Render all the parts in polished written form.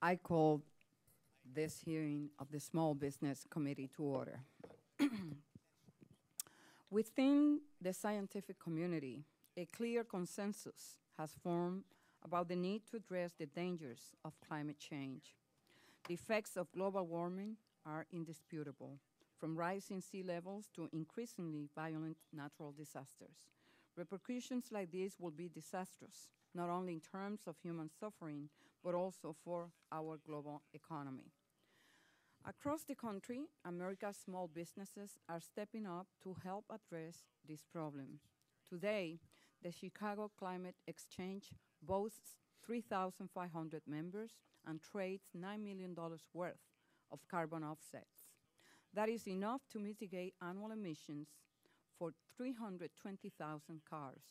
I call this hearing of the Small Business Committee to order. Within the scientific community, a clear consensus has formed about the need to address the dangers of climate change. The effects of global warming are indisputable, from rising sea levels to increasingly violent natural disasters. Repercussions like these will be disastrous, not only in terms of human suffering, but also for our global economy. Across the country, America's small businesses are stepping up to help address this problem. Today, the Chicago Climate Exchange boasts 3,500 members and trades $9 million worth of carbon offsets. That is enough to mitigate annual emissions for 320,000 cars.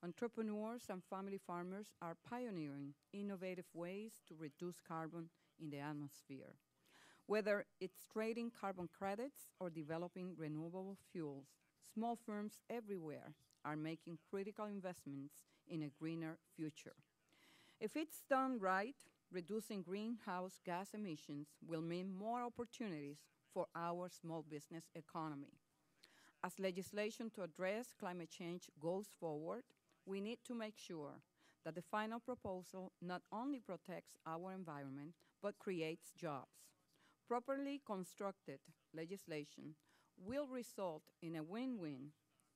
Entrepreneurs and family farmers are pioneering innovative ways to reduce carbon in the atmosphere. Whether it's trading carbon credits or developing renewable fuels, small firms everywhere are making critical investments in a greener future. If it's done right, reducing greenhouse gas emissions will mean more opportunities for our small business economy. As legislation to address climate change goes forward, we need to make sure that the final proposal not only protects our environment, but creates jobs. Properly constructed legislation will result in a win-win.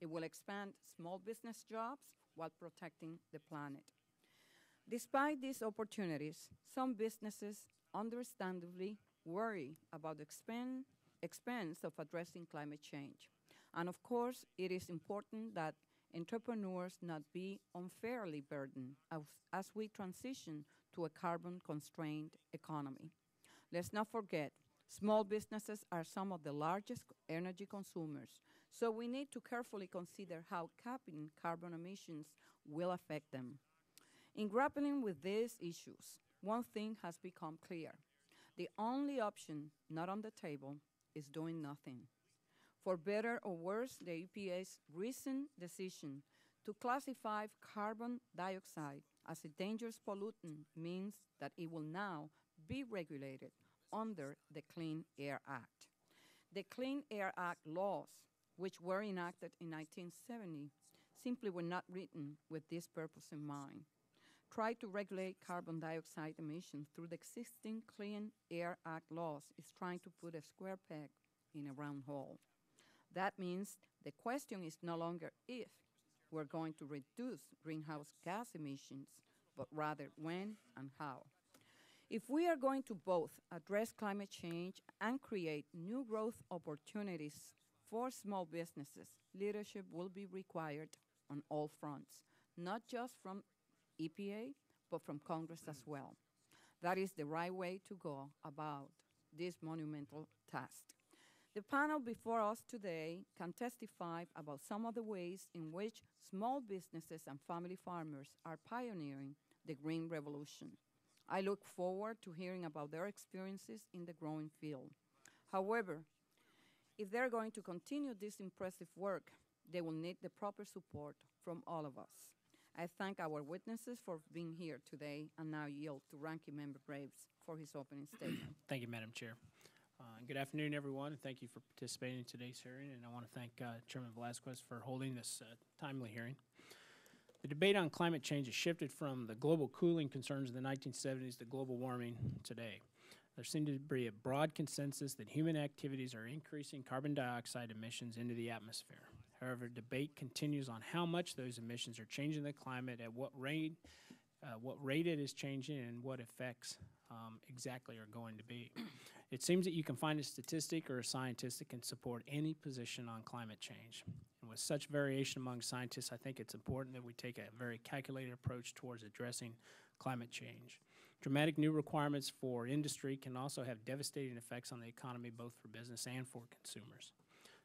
It will expand small business jobs while protecting the planet. Despite these opportunities, some businesses understandably worry about the expense of addressing climate change. And of course, it is important that entrepreneurs not be unfairly burdened as we transition to a carbon-constrained economy. Let's not forget, small businesses are some of the largest energy consumers, so we need to carefully consider how capping carbon emissions will affect them. In grappling with these issues, one thing has become clear. The only option not on the table is doing nothing. For better or worse, the EPA's recent decision to classify carbon dioxide as a dangerous pollutant means that it will now be regulated under the Clean Air Act. The Clean Air Act laws, which were enacted in 1970, simply were not written with this purpose in mind. Try to regulate carbon dioxide emissions through the existing Clean Air Act laws is trying to put a square peg in a round hole. That means the question is no longer if we're going to reduce greenhouse gas emissions, but rather when and how. If we are going to both address climate change and create new growth opportunities for small businesses, leadership will be required on all fronts, not just from EPA, but from Congress as well. That is the right way to go about this monumental task. The panel before us today can testify about some of the ways in which small businesses and family farmers are pioneering the green revolution. I look forward to hearing about their experiences in the growing field. However, if they're going to continue this impressive work, they will need the proper support from all of us. I thank our witnesses for being here today and now yield to Ranking Member Graves for his opening statement. Thank you, Madam Chair. Good afternoon, everyone, and thank you for participating in today's hearing. And I want to thank Chairman Velazquez for holding this timely hearing. The debate on climate change has shifted from the global cooling concerns of the 1970s to global warming today. There seems to be a broad consensus that human activities are increasing carbon dioxide emissions into the atmosphere. However, debate continues on how much those emissions are changing the climate, at what rate it is changing, and what effects exactly are going to be. It seems that you can find a statistic or a scientist that can support any position on climate change. And with such variation among scientists, I think it's important that we take a very calculated approach towards addressing climate change. Dramatic new requirements for industry can also have devastating effects on the economy, both for business and for consumers.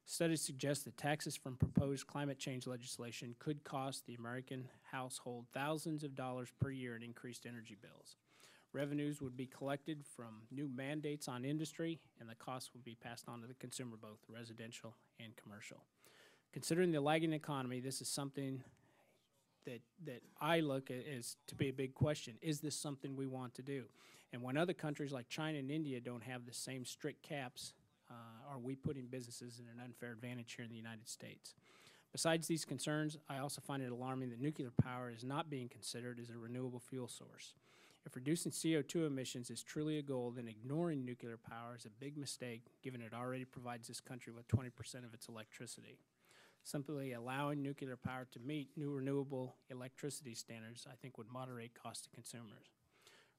Studies suggest that taxes from proposed climate change legislation could cost the American household thousands of dollars per year in increased energy bills. Revenues would be collected from new mandates on industry, and the costs would be passed on to the consumer, both residential and commercial. Considering the lagging economy, this is something that I look at as to be a big question. Is this something we want to do? And when other countries like China and India don't have the same strict caps, are we putting businesses in an unfair advantage here in the United States? Besides these concerns, I also find it alarming that nuclear power is not being considered as a renewable fuel source. If reducing CO2 emissions is truly a goal, then ignoring nuclear power is a big mistake, given it already provides this country with 20% of its electricity. Simply allowing nuclear power to meet new renewable electricity standards, I think, would moderate costs to consumers.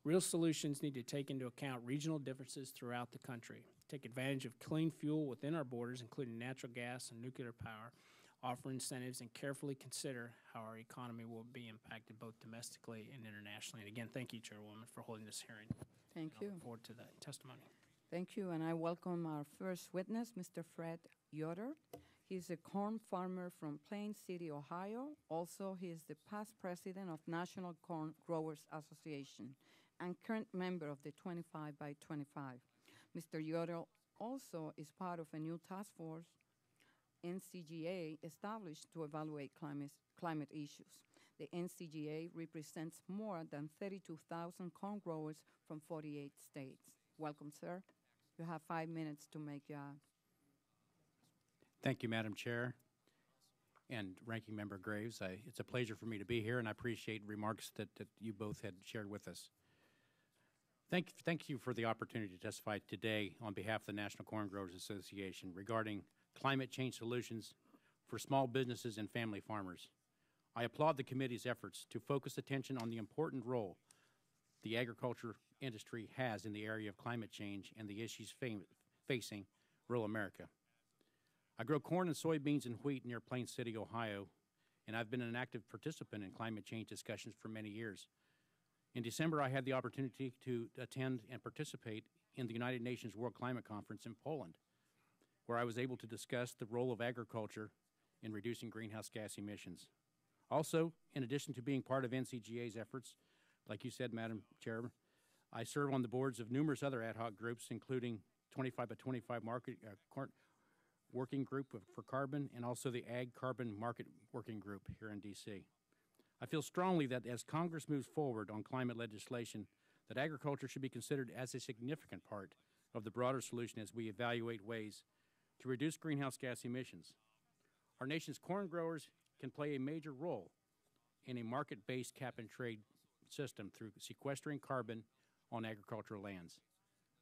Real solutions need to take into account regional differences throughout the country, take advantage of clean fuel within our borders, including natural gas and nuclear power, offer incentives, and carefully consider how our economy will be impacted both domestically and internationally. And again, thank you, Chairwoman, for holding this hearing. Thank you. I look forward to that testimony. Thank you, and I welcome our first witness, Mr. Fred Yoder. He's a corn farmer from Plain City, Ohio. Also, he is the past president of National Corn Growers Association and current member of the 25 by 25. Mr. Yoder also is part of a new task force, NCGA, established to evaluate climate issues. The NCGA represents more than 32,000 corn growers from 48 states. Welcome, sir. You have 5 minutes to make your... Thank you, Madam Chair and Ranking Member Graves. It's a pleasure for me to be here, and I appreciate remarks that you both had shared with us. Thank you for the opportunity to testify today on behalf of the National Corn Growers Association regarding climate change solutions for small businesses and family farmers. I applaud the committee's efforts to focus attention on the important role the agriculture industry has in the area of climate change and the issues facing rural America. I grow corn and soybeans and wheat near Plain City, Ohio, and I've been an active participant in climate change discussions for many years. In December, I had the opportunity to attend and participate in the United Nations World Climate Conference in Poland, where I was able to discuss the role of agriculture in reducing greenhouse gas emissions. Also, in addition to being part of NCGA's efforts, like you said, Madam Chair, I serve on the boards of numerous other ad hoc groups, including 25 by 25 Working Group for Carbon and also the Ag Carbon Market Working Group here in D.C. I feel strongly that as Congress moves forward on climate legislation, that agriculture should be considered as a significant part of the broader solution as we evaluate ways to reduce greenhouse gas emissions. Our nation's corn growers can play a major role in a market-based cap-and-trade system through sequestering carbon on agricultural lands.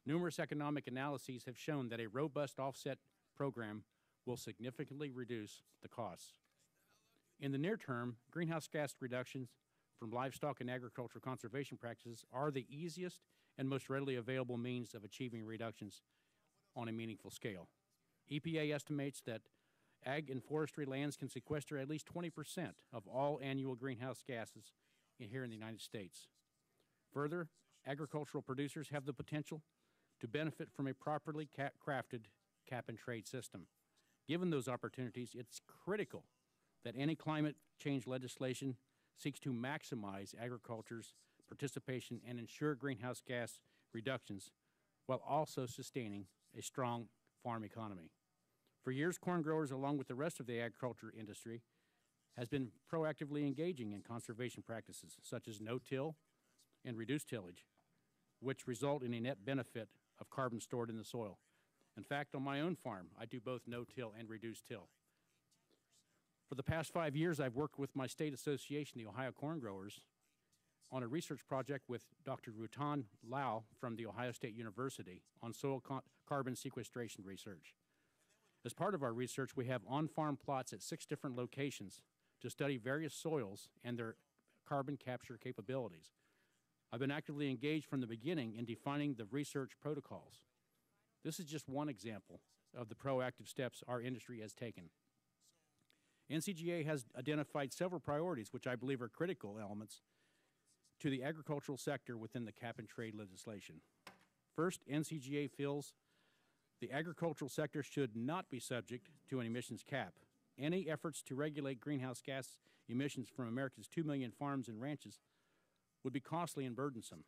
Numerous economic analyses have shown that a robust offset program will significantly reduce the costs. In the near term, greenhouse gas reductions from livestock and agricultural conservation practices are the easiest and most readily available means of achieving reductions on a meaningful scale. EPA estimates that ag and forestry lands can sequester at least 20% of all annual greenhouse gases here in the United States. Further, agricultural producers have the potential to benefit from a properly crafted cap-and-trade system. Given those opportunities, it's critical that any climate change legislation seeks to maximize agriculture's participation and ensure greenhouse gas reductions while also sustaining a strong farm economy. For years, corn growers, along with the rest of the agriculture industry, has been proactively engaging in conservation practices such as no-till and reduced tillage, which result in a net benefit of carbon stored in the soil. In fact, on my own farm, I do both no-till and reduced till. For the past 5 years, I've worked with my state association, the Ohio Corn Growers, on a research project with Dr. Rutan Lau from The Ohio State University on soil carbon sequestration research. As part of our research, we have on-farm plots at 6 different locations to study various soils and their carbon capture capabilities. I've been actively engaged from the beginning in defining the research protocols. This is just one example of the proactive steps our industry has taken. NCGA has identified several priorities which I believe are critical elements to the agricultural sector within the cap-and-trade legislation. First, NCGA feels the agricultural sector should not be subject to an emissions cap. Any efforts to regulate greenhouse gas emissions from America's 2 million farms and ranches would be costly and burdensome.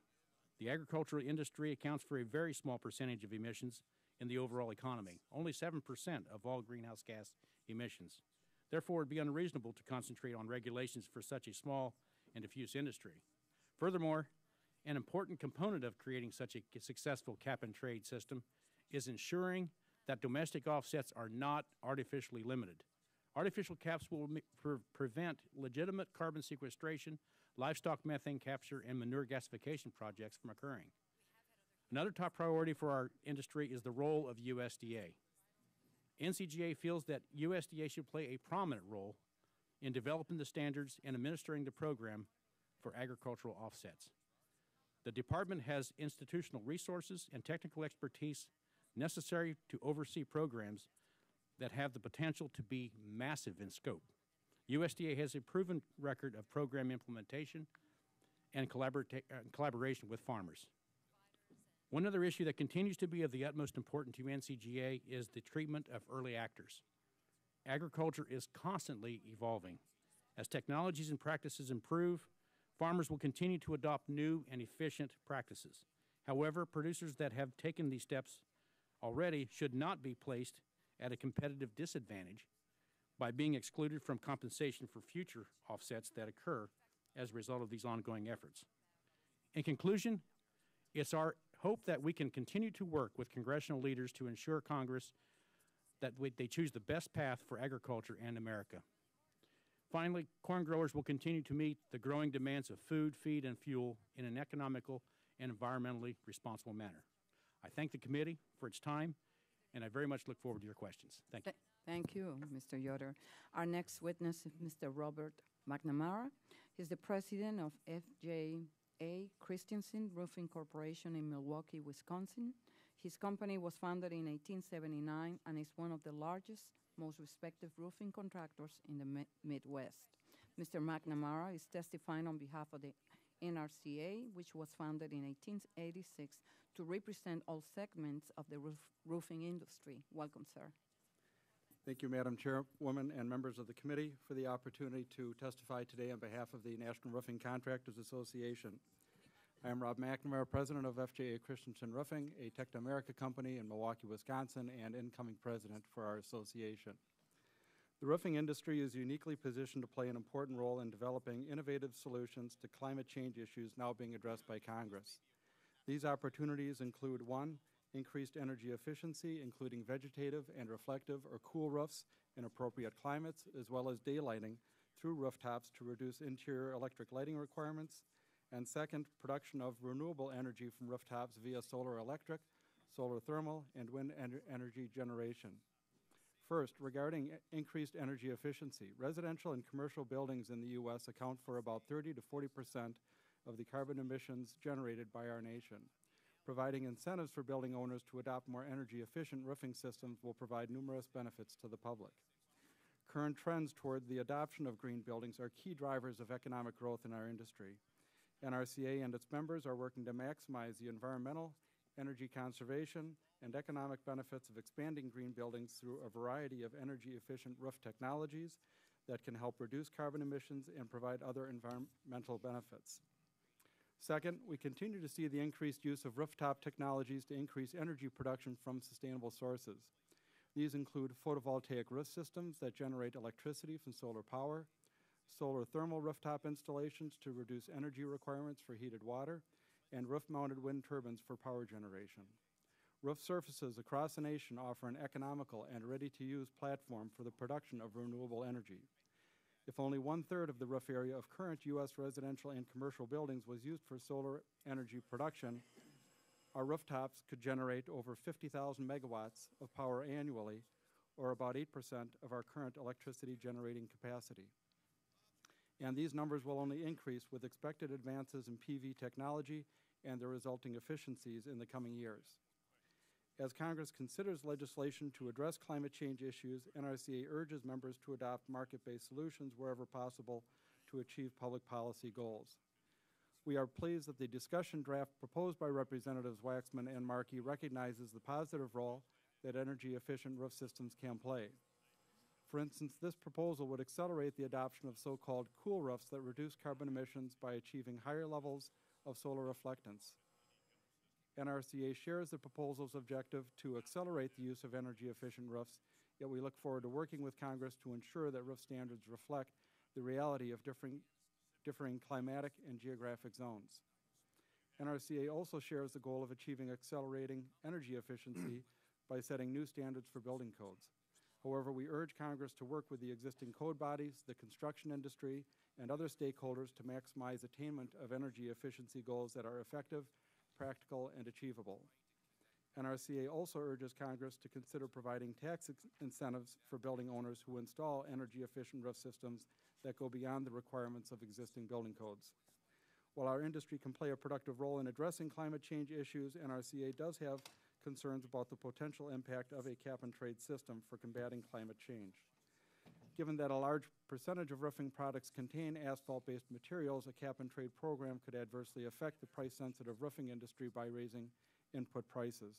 The agricultural industry accounts for a very small percentage of emissions in the overall economy, only 7% of all greenhouse gas emissions. Therefore, it would be unreasonable to concentrate on regulations for such a small and diffuse industry. Furthermore, An important component of creating such a successful cap-and-trade system is ensuring that domestic offsets are not artificially limited. Artificial caps will prevent legitimate carbon sequestration, livestock methane capture, and manure gasification projects from occurring. Another top priority for our industry is the role of USDA. NCGA feels that USDA should play a prominent role in developing the standards and administering the program for agricultural offsets. The department has institutional resources and technical expertise necessary to oversee programs that have the potential to be massive in scope. USDA has a proven record of program implementation and collaboration with farmers. One other issue that continues to be of the utmost importance to NCGA is the treatment of early actors. Agriculture is constantly evolving. As technologies and practices improve, farmers will continue to adopt new and efficient practices. However, producers that have taken these steps already should not be placed at a competitive disadvantage by being excluded from compensation for future offsets that occur as a result of these ongoing efforts. In conclusion, it's our hope that we can continue to work with congressional leaders to ensure Congress that they choose the best path for agriculture and America. Finally, corn growers will continue to meet the growing demands of food, feed, and fuel in an economical and environmentally responsible manner. I thank the committee for its time, and I very much look forward to your questions. Thank you. Thank you, Mr. Yoder. Our next witness is Mr. Robert Mcnamara. He's the president of FJA Christensen Roofing Corporation in Milwaukee, Wisconsin. His company was founded in 1879 and is one of the largest, most respected roofing contractors in the Midwest. Mr. Mcnamara is testifying on behalf of the NRCA, which was founded in 1886 to represent all segments of the roofing industry. Welcome, sir. Thank you, Madam Chairwoman and members of the committee, for the opportunity to testify today on behalf of the National Roofing Contractors Association. I am Rob McNamara, president of FJA Christensen Roofing, a Tech America company in Milwaukee, Wisconsin, and incoming president for our association. The roofing industry is uniquely positioned to play an important role in developing innovative solutions to climate change issues now being addressed by Congress. These opportunities include: 1, increased energy efficiency, including vegetative and reflective or cool roofs in appropriate climates, as well as daylighting through rooftops to reduce interior electric lighting requirements; and 2nd, production of renewable energy from rooftops via solar electric, solar thermal, and wind energy generation. First, regarding increased energy efficiency, residential and commercial buildings in the U.S. account for about 30 to 40% of the carbon emissions generated by our nation. Providing incentives for building owners to adopt more energy-efficient roofing systems will provide numerous benefits to the public. Current trends toward the adoption of green buildings are key drivers of economic growth in our industry. NRCA and its members are working to maximize the environmental, energy conservation, and economic benefits of expanding green buildings through a variety of energy-efficient roof technologies that can help reduce carbon emissions and provide other environmental benefits. Second, we continue to see the increased use of rooftop technologies to increase energy production from sustainable sources. These include photovoltaic roof systems that generate electricity from solar power, solar thermal rooftop installations to reduce energy requirements for heated water, and roof-mounted wind turbines for power generation. Roof surfaces across the nation offer an economical and ready-to-use platform for the production of renewable energy. If only 1/3 of the roof area of current U.S. residential and commercial buildings was used for solar energy production, our rooftops could generate over 50,000 megawatts of power annually, or about 8% of our current electricity generating capacity. And these numbers will only increase with expected advances in PV technology and the resulting efficiencies in the coming years. As Congress considers legislation to address climate change issues, NRCA urges members to adopt market-based solutions wherever possible to achieve public policy goals. We are pleased that the discussion draft proposed by Representatives Waxman and Markey recognizes the positive role that energy-efficient roof systems can play. For instance, this proposal would accelerate the adoption of so-called cool roofs that reduce carbon emissions by achieving higher levels of solar reflectance. NRCA shares the proposal's objective to accelerate the use of energy-efficient roofs, yet we look forward to working with Congress to ensure that roof standards reflect the reality of differing climatic and geographic zones. NRCA also shares the goal of achieving accelerating energy efficiency by setting new standards for building codes. However, we urge Congress to work with the existing code bodies, the construction industry, and other stakeholders to maximize attainment of energy efficiency goals that are effective, practical, and achievable. NRCA also urges Congress to consider providing tax incentives for building owners who install energy-efficient roof systems that go beyond the requirements of existing building codes. While our industry can play a productive role in addressing climate change issues, NRCA does have concerns about the potential impact of a cap-and-trade system for combating climate change. Given that a large percentage of roofing products contain asphalt-based materials, a cap-and-trade program could adversely affect the price-sensitive roofing industry by raising input prices.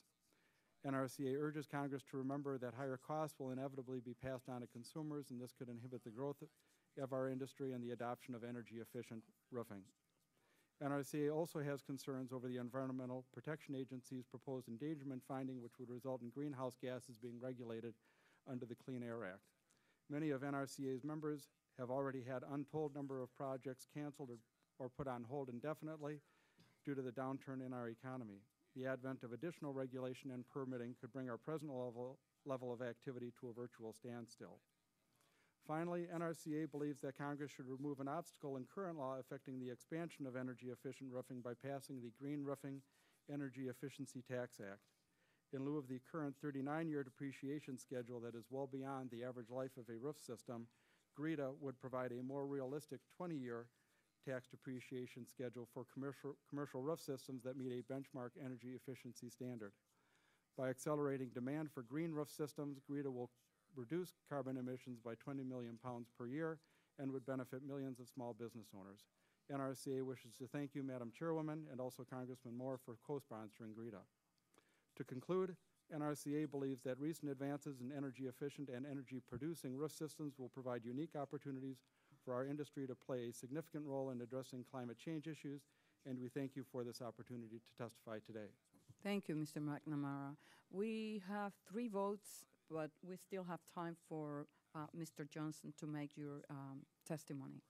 NRCA urges Congress to remember that higher costs will inevitably be passed on to consumers, and this could inhibit the growth of our industry and the adoption of energy-efficient roofing. NRCA also has concerns over the Environmental Protection Agency's proposed endangerment finding, which would result in greenhouse gases being regulated under the Clean Air Act. Many of NRCA's members have already had untold number of projects canceled or put on hold indefinitely due to the downturn in our economy. The advent of additional regulation and permitting could bring our present level of activity to a virtual standstill. Finally, NRCA believes that Congress should remove an obstacle in current law affecting the expansion of energy-efficient roofing by passing the Green Roofing Energy Efficiency Tax Act. In lieu of the current 39-year depreciation schedule that is well beyond the average life of a roof system, GRETA would provide a more realistic 20-year tax depreciation schedule for commercial roof systems that meet a benchmark energy efficiency standard. By accelerating demand for green roof systems, GRETA will reduce carbon emissions by 20 million pounds per year and would benefit millions of small business owners. NRCA wishes to thank you, Madam Chairwoman, and also Congressman Moore for co-sponsoring GRETA. To conclude, NRCA believes that recent advances in energy-efficient and energy-producing roof systems will provide unique opportunities for our industry to play a significant role in addressing climate change issues, and we thank you for this opportunity to testify today. Thank you, Mr. McNamara. We have 3 votes, but we still have time for Mr. Johnson to make your testimony.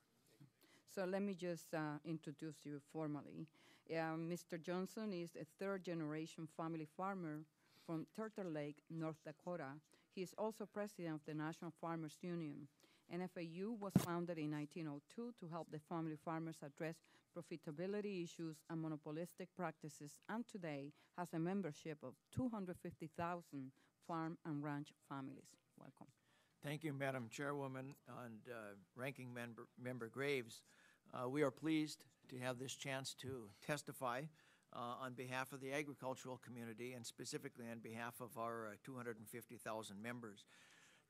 So let me just introduce you formally. Mr. Johnson is a 3rd-generation family farmer from Turtle Lake, North Dakota. He is also president of the National Farmers Union. NFAU was founded in 1902 to help the family farmers address profitability issues and monopolistic practices, and today has a membership of 250,000 farm and ranch families. Welcome. Thank you, Madam Chairwoman and Ranking Member Graves. We are pleased to have this chance to testify on behalf of the agricultural community and specifically on behalf of our 250,000 members.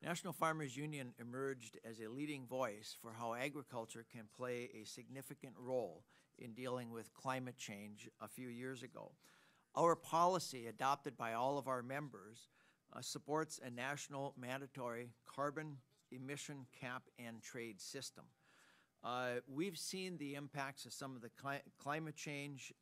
National Farmers Union emerged as a leading voice for how agriculture can play a significant role in dealing with climate change a few years ago. Our policy, adopted by all of our members, supports a national mandatory carbon emission cap and trade system. We've seen the impacts of some of the climate change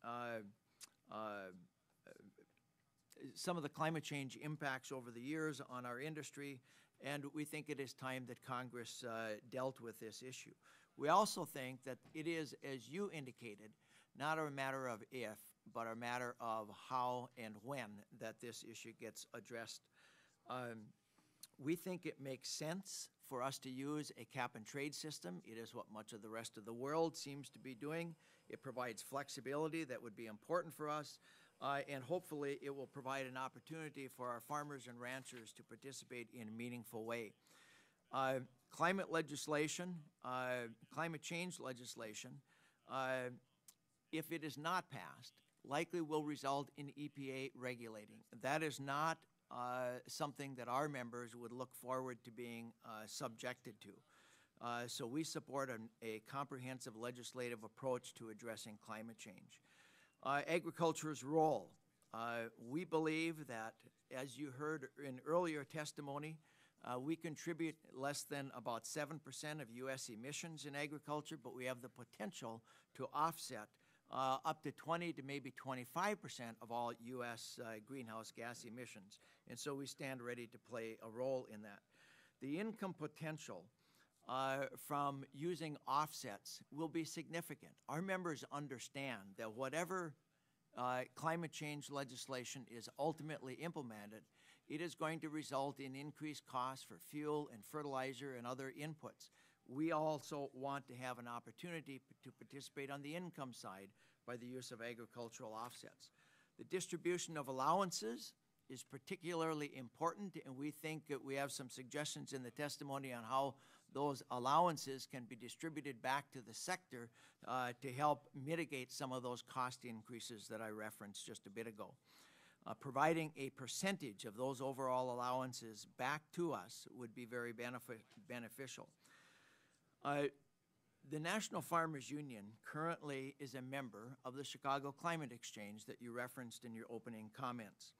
impacts over the years on our industry, and we think it is time that Congress dealt with this issue. We also think that it is, as you indicated, not a matter of if, but a matter of how and when that this issue gets addressed. We think it makes sense for us to use a cap-and-trade system. It is what much of the rest of the world seems to be doing. It provides flexibility that would be important for us, and hopefully it will provide an opportunity for our farmers and ranchers to participate in a meaningful way. Climate legislation, climate change legislation, if it is not passed, likely will result in EPA regulating. That is not something that our members would look forward to being subjected to. So we support a comprehensive legislative approach to addressing climate change. Agriculture's role. We believe that, as you heard in earlier testimony, we contribute less than about 7% of U.S. emissions in agriculture, but we have the potential to offset up to 20 to maybe 25% of all U.S. greenhouse gas emissions. And so we stand ready to play a role in that. The income potential from using offsets will be significant. Our members understand that whatever climate change legislation is ultimately implemented, it is going to result in increased costs for fuel and fertilizer and other inputs. We also want to have an opportunity to participate on the income side by the use of agricultural offsets. The distribution of allowances is particularly important, and we think that we have some suggestions in the testimony on how those allowances can be distributed back to the sector to help mitigate some of those cost increases that I referenced just a bit ago. Providing a percentage of those overall allowances back to us would be very beneficial. The National Farmers Union currently is a member of the Chicago Climate Exchange that you referenced in your opening comments.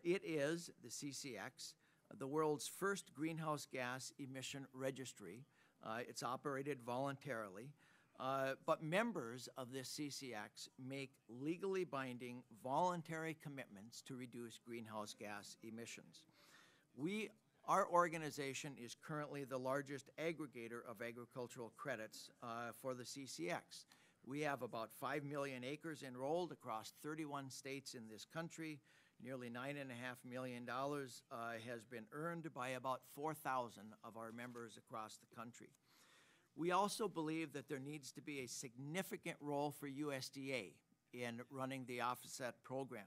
It is, the CCX, the world's first greenhouse gas emission registry. It's operated voluntarily, but members of this CCX make legally binding voluntary commitments to reduce greenhouse gas emissions. Our organization is currently the largest aggregator of agricultural credits for the CCX. We have about 5 million acres enrolled across 31 states in this country. Nearly $9.5 million has been earned by about 4,000 of our members across the country. We also believe that there needs to be a significant role for USDA in running the offset program.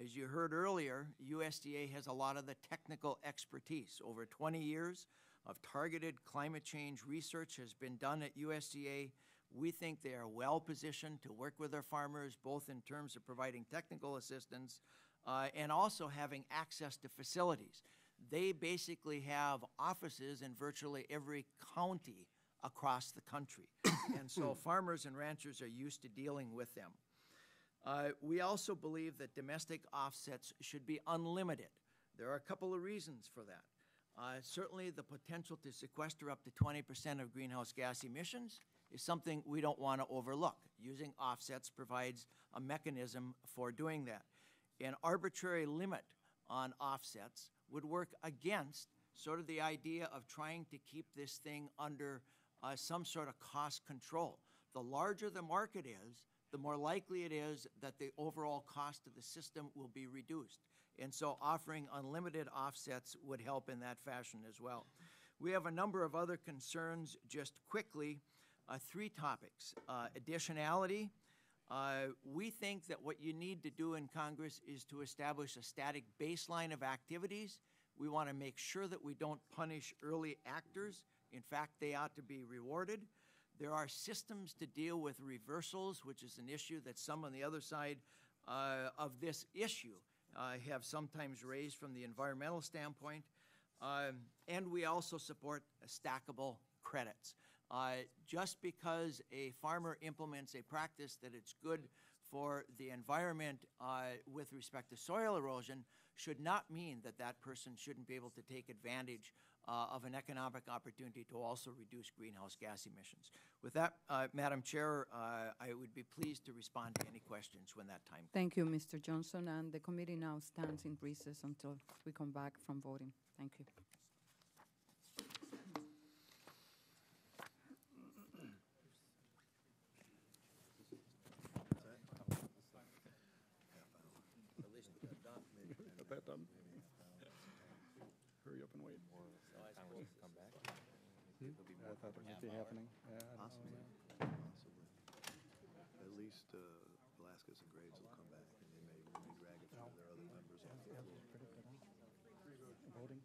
As you heard earlier, USDA has a lot of the technical expertise. Over 20 years of targeted climate change research has been done at USDA. We think they are well positioned to work with their farmers, both in terms of providing technical assistance and also having access to facilities. They basically have offices in virtually every county across the country. And so farmers and ranchers are used to dealing with them. We also believe that domestic offsets should be unlimited. There are a couple of reasons for that. Certainly the potential to sequester up to 20% of greenhouse gas emissions is something we don't want to overlook. Using offsets provides a mechanism for doing that. An arbitrary limit on offsets would work against sort of the idea of trying to keep this thing under some sort of cost control. The larger the market is, the more likely it is that the overall cost of the system will be reduced. And so offering unlimited offsets would help in that fashion as well. We have a number of other concerns. Just quickly, 3 topics. Additionality. We think that what you need to do in Congress is to establish a static baseline of activities. We want to make sure that we don't punish early actors. In fact, they ought to be rewarded. There are systems to deal with reversals, which is an issue that some on the other side of this issue have sometimes raised from the environmental standpoint. And we also support stackable credits. Just because a farmer implements a practice that it's good for the environment with respect to soil erosion should not mean that that person shouldn't be able to take advantage of an economic opportunity to also reduce greenhouse gas emissions. With that, Madam Chair, I would be pleased to respond to any questions when that time comes. Thank you, Mr. Johnson, and the committee now stands in recess until we come back from voting. Thank you. Hurry up and wait. I thought it might be happening. Possibly. Possibly. At least Velasquez and Graves will come back, and they may drag it through their other members off the floor. Voting?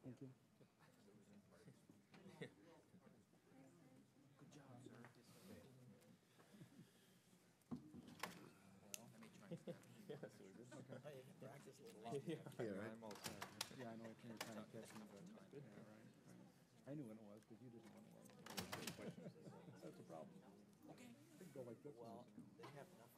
Thank you. Yeah, right. Yeah, I know what you're trying to catch me, but yeah, right. I knew when it was, but you didn't know when it was. That's a problem. Okay. Go like this. Well, they have enough